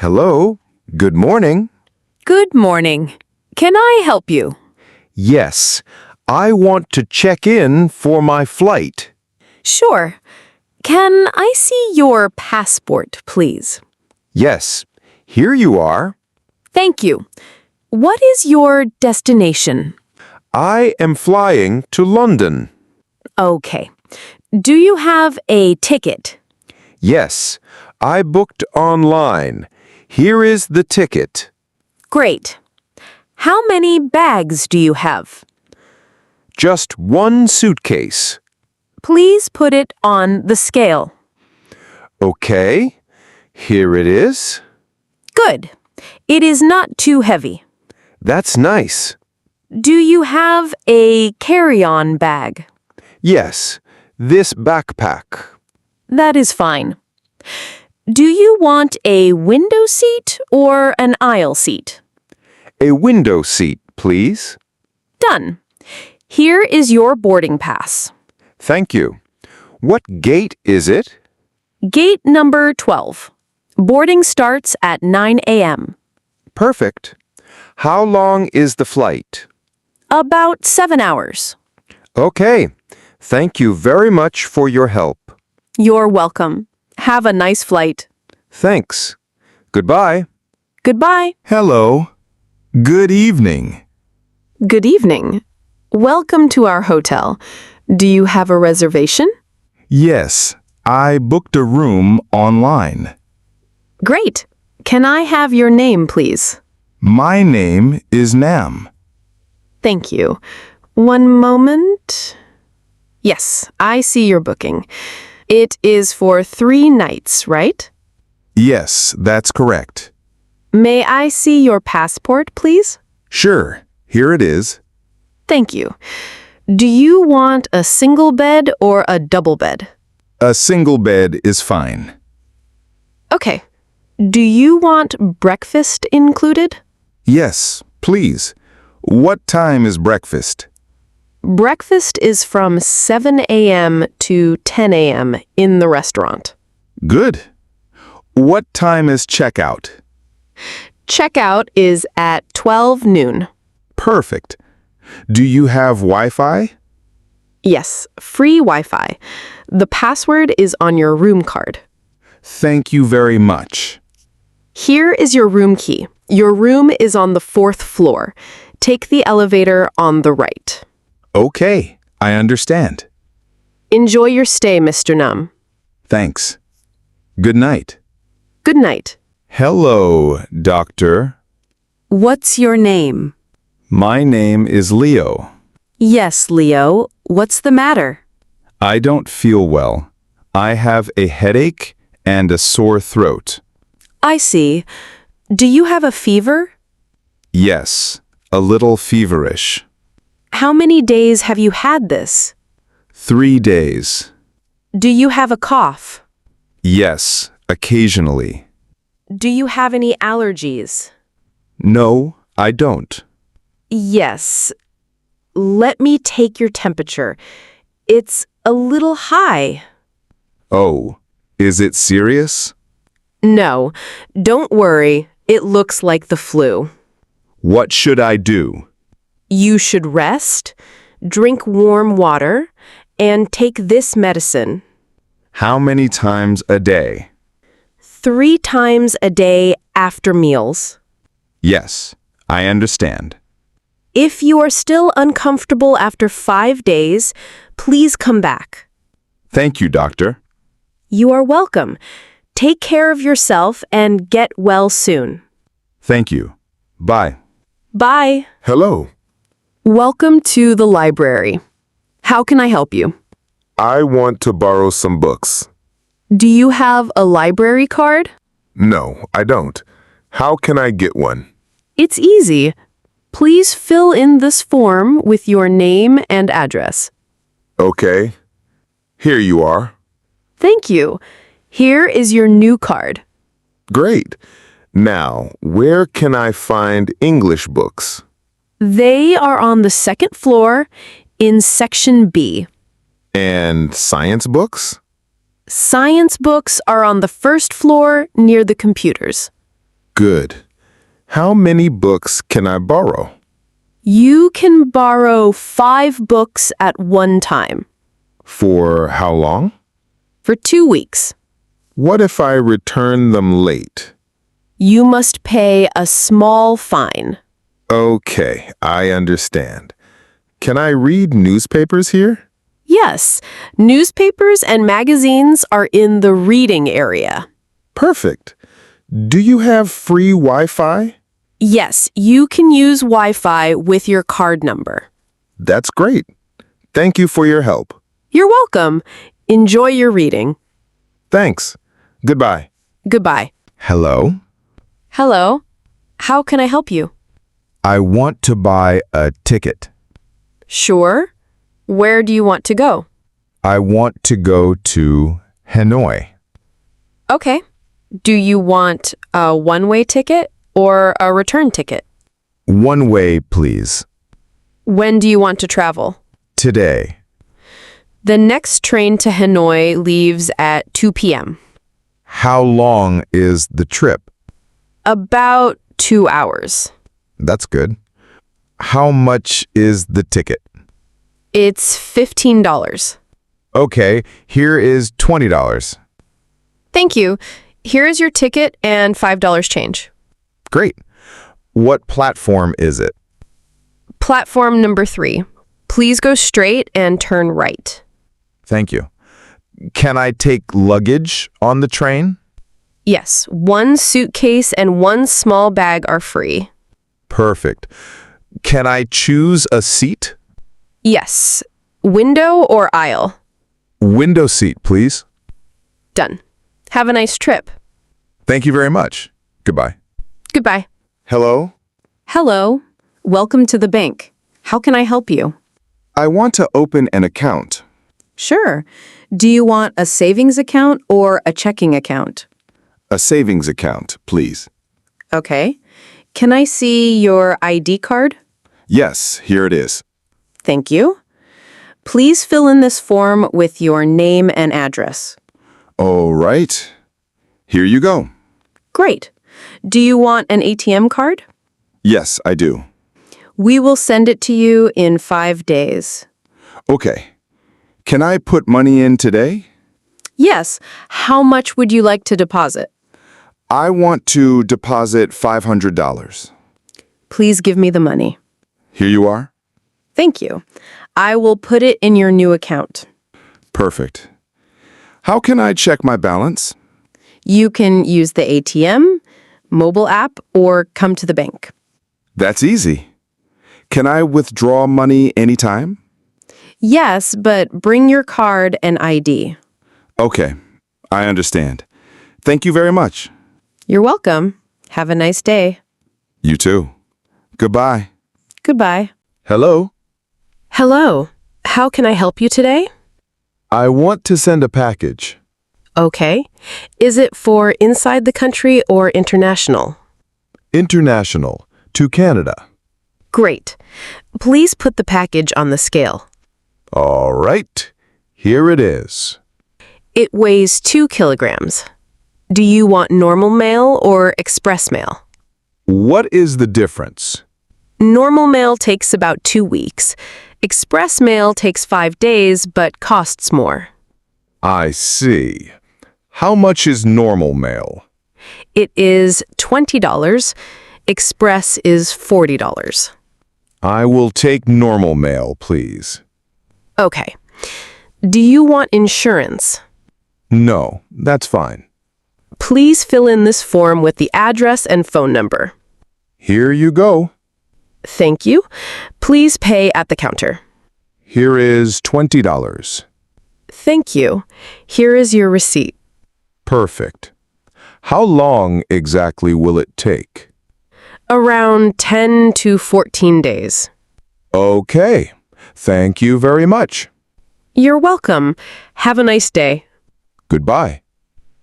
Hello, good morning. Good morning. Can I help you? Yes, I want to check in for my flight. Sure. Can I see your passport, please? Yes, here you are. Thank you. What is your destination? I am flying to London. Okay. Do you have a ticket? Yes, I booked online. Here is the ticket. Great. How many bags do you have? Just one suitcase. Please put it on the scale. Okay, here it is. Good. It is not too heavy. That's nice. Do you have a carry-on bag? Yes, this backpack. That is fine. Do you want a window seat or an aisle seat? A window seat, please. Done. Here is your boarding pass. Thank you. What gate is it? Gate number 12. Boarding starts at 9 a.m. Perfect. How long is the flight? About 7 hours. Okay. Thank you very much for your help. You're welcome. Have a nice flight. Thanks. Goodbye. Goodbye. Hello. Good evening. Good evening. Welcome to our hotel. Do you have a reservation? Yes, I booked a room online. Great. Can I have your name, please? My name is Nam. Thank you. One moment. Yes, I see your booking. It is for 3 nights, right? Yes, that's correct. May I see your passport, please? Sure, here it is. Thank you. Do you want a single bed or a double bed? A single bed is fine. Okay. Do you want breakfast included? Yes, please. What time is breakfast? Breakfast is from 7 a.m. to 10 a.m. in the restaurant. Good. What time is checkout? Checkout is at 12 noon. Perfect. Do you have Wi-Fi? Yes, free Wi-Fi. The password is on your room card. Thank you very much. Here is your room key. Your room is on the 4th floor. Take the elevator on the right. Okay, I understand. Enjoy your stay, Mr. Nam. Thanks. Good night. Good night. Hello, doctor. What's your name? My name is Leo. Yes, Leo. What's the matter? I don't feel well. I have a headache and a sore throat. I see. Do you have a fever? Yes, a little feverish. How many days have you had this? 3 days. Do you have a cough? Yes, occasionally. Do you have any allergies? No, I don't. Yes. Let me take your temperature. It's a little high. Oh, is it serious? No, don't worry. It looks like the flu. What should I do? You should rest, drink warm water, and take this medicine. How many times a day? 3 times a day after meals. Yes, I understand. If you are still uncomfortable after 5 days, please come back. Thank you, doctor. You are welcome. Take care of yourself and get well soon. Thank you. Bye. Bye. Hello. Welcome to the library. How can I help you? I want to borrow some books. Do you have a library card? No, I don't. How can I get one? It's easy. Please fill in this form with your name and address. Okay. Here you are. Thank you. Here is your new card. Great. Now, where can I find English books? They are on the 2nd floor in Section B. And science books? Science books are on the 1st floor near the computers. Good. How many books can I borrow? You can borrow 5 books at one time For how long? for 2 weeks. What if I return them late? You must pay a small fine. Okay, I understand. Can I read newspapers here? Yes, newspapers and magazines are in the reading area. Perfect. Do you have free Wi-Fi? Yes, you can use Wi-Fi with your card number. That's great. Thank you for your help. You're welcome. Enjoy your reading. Thanks. Goodbye. Goodbye. Hello? Hello. How can I help you? I want to buy a ticket. Sure. Where do you want to go? I want to go to Hanoi. Okay. Do you want a one-way ticket or a return ticket? One way, please. When do you want to travel? Today. The next train to Hanoi leaves at 2 p.m. How long is the trip? About 2 hours. That's good. How much is the ticket? It's $15. Okay, here is $20. Thank you. Here is your ticket and $5 change. Great. What platform is it? Platform number 3. Please go straight and turn right. Thank you. Can I take luggage on the train? Yes, 1 suitcase and 1 small bag are free. Perfect. Can I choose a seat? Yes, window or aisle. Window seat, please. Done. Have a nice trip. Thank you very much. Goodbye. Goodbye. Hello? Hello. Welcome to the bank. How can I help you? I want to open an account. Sure. Do you want a savings account or a checking account? A savings account, please. Okay. Can I see your ID card? Yes, here it is. Thank you. Please fill in this form with your name and address. All right. Here you go. Great. Do you want an ATM card? Yes, I do. We will send it to you in 5 days. Okay. Can I put money in today? Yes. How much would you like to deposit? I want to deposit $500. Please give me the money. Here you are. Thank you. I will put it in your new account. Perfect. How can I check my balance? You can use the ATM, mobile app, or come to the bank. That's easy. Can I withdraw money anytime? Yes, but bring your card and ID. Okay, I understand. Thank you very much. You're welcome. Have a nice day. You too. Goodbye. Goodbye. Hello? Hello. How can I help you today? I want to send a package. Okay. Is it for inside the country or international? International, to Canada. Great. Please put the package on the scale. All right. Here it is. It weighs 2 kilograms. Do you want normal mail or express mail? What is the difference? Normal mail takes about 2 weeks. Express mail takes 5 days but costs more. I see. How much is normal mail? It is $20. Express is $40. I will take normal mail, please. Okay. Do you want insurance? No, that's fine. Please fill in this form with the address and phone number. Here you go. Thank you. Please pay at the counter. Here is $20. Thank you. Here is your receipt. Perfect. How long exactly will it take? Around 10 to 14 days. Okay. Thank you very much. You're welcome. Have a nice day. Goodbye.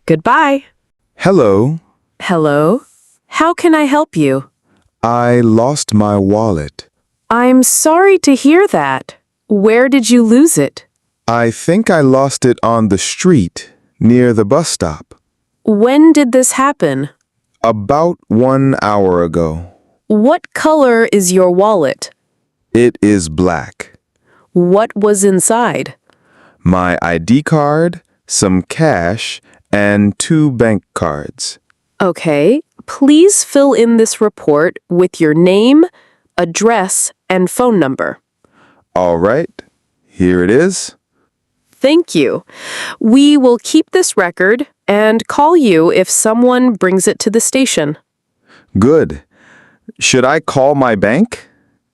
Goodbye. Hello. Hello. How can I help you? I lost my wallet. I'm sorry to hear that. Where did you lose it? I think I lost it on the street near the bus stop. When did this happen? About 1 hour ago. What color is your wallet? It is black. What was inside? My ID card, some cash, and 2 bank cards. Okay, please fill in this report with your name, address, and phone number. All right, here it is. Thank you. We will keep this record and call you if someone brings it to the station. Good. Should I call my bank?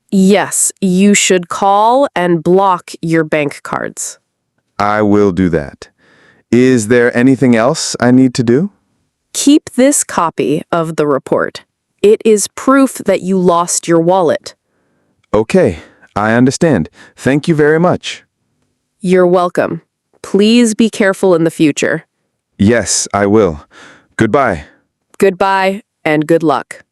Yes, you should call and block your bank cards. I will do that. Is there anything else I need to do? Keep this copy of the report. It is proof that you lost your wallet. Okay, I understand. Thank you very much. You're welcome. Please be careful in the future. Yes, I will. Goodbye. Goodbye and good luck.